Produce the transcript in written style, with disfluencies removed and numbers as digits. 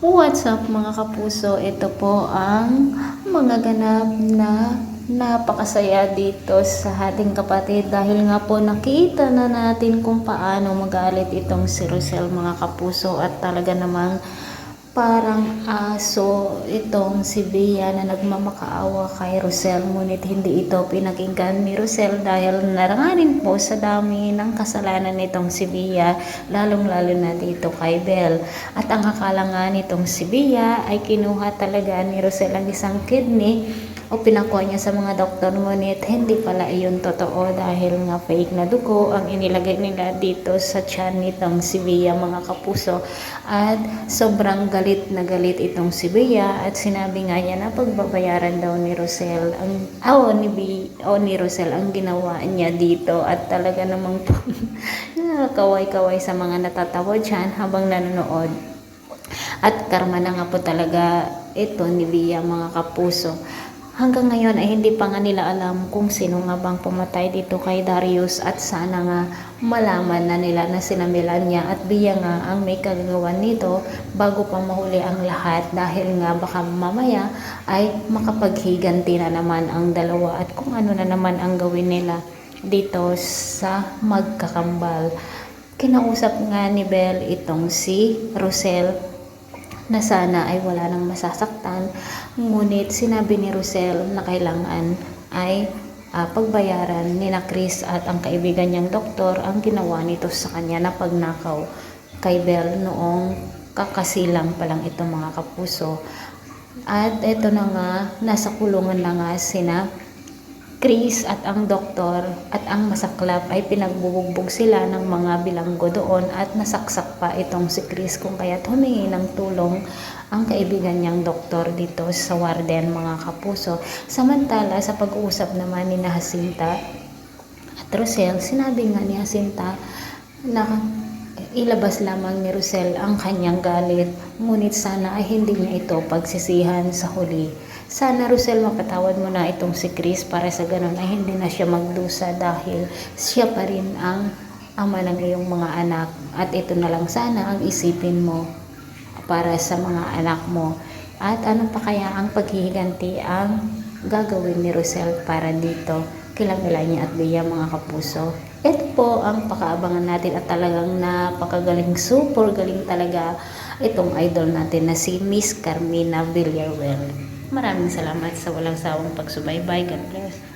What's up mga kapuso? Ito po ang mga ganap na napakasaya dito sa ating kapatid dahil nga po nakita na natin kung paano magalit itong si Rosel mga kapuso at talaga namang parang aso itong si Bea na nagmamakaawa kay Rosel, ngunit hindi ito pinakinggan ni Rosel dahil naranganin po sa dami ng kasalanan nitong si Bea, lalong-lalo na dito kay Belle. At ang akala nga nitong si Bea ay kinuha talaga ni Rosel ang isang kidney o pinakuha niya sa mga doktor, ngunit hindi pala iyon totoo dahil nga fake na dugo ang inilagay nila dito sa tiyan nitong si Bea mga kapuso. At sobrang galit na galit itong si Bea at sinabi nga niya na pagbabayaran daw ni Rosel ni Rosel ang ginawa niya dito at talaga namang nakakaway-kaway sa mga natatawa dyan habang nanonood. At karma na nga po talaga ito ni Bea mga kapuso. Hanggang ngayon ay hindi pa nga nila alam kung sino nga bang pumatay dito kay Darius at sana nga malaman na nila na sina Melania at Bea nga ang may kagagawan nito bago pa mahuli ang lahat dahil nga baka mamaya ay makapaghiganti na naman ang dalawa at kung ano na naman ang gawin nila dito sa magkakambal. Kinausap nga ni Belle itong si Rosel na sana ay wala nang masasaktan, ngunit sinabi ni Rosel na kailangan ay pagbayaran ni na Chris at ang kaibigan niyang doktor ang ginawa nito sa kanya na pagnakaw kay Belle noong kakasilang pa lang ito mga kapuso. At ito na nga, nasa kulungan na nga sina Chris at ang doktor at ang masaklap ay pinagbubugbog sila ng mga bilanggo doon at nasaksak pa itong si Chris kung kaya't humingi ng tulong ang kaibigan niyang doktor dito sa warden mga kapuso. Samantala sa pag-uusap naman ni Jacinta at Rosel, sinabi nga ni Jacinta na ilabas lamang ni Rosel ang kanyang galit, ngunit sana ay hindi niya ito pagsisihan sa huli. Sana Rosel mapatawad mo na itong si Chris para sa ganun ay hindi na siya magdusa dahil siya pa rin ang ama ng iyong mga anak at ito na lang sana ang isipin mo para sa mga anak mo. At ano pa kaya ang paghihiganti ang gagawin ni Rosel para dito kila Melania at Bea mga kapuso. Ito po ang pakaabangan natin at talagang napakagaling, super galing talaga itong idol natin na si Miss Carmina Villaruel. Maraming salamat sa walang sawang pagsubaybay. God bless.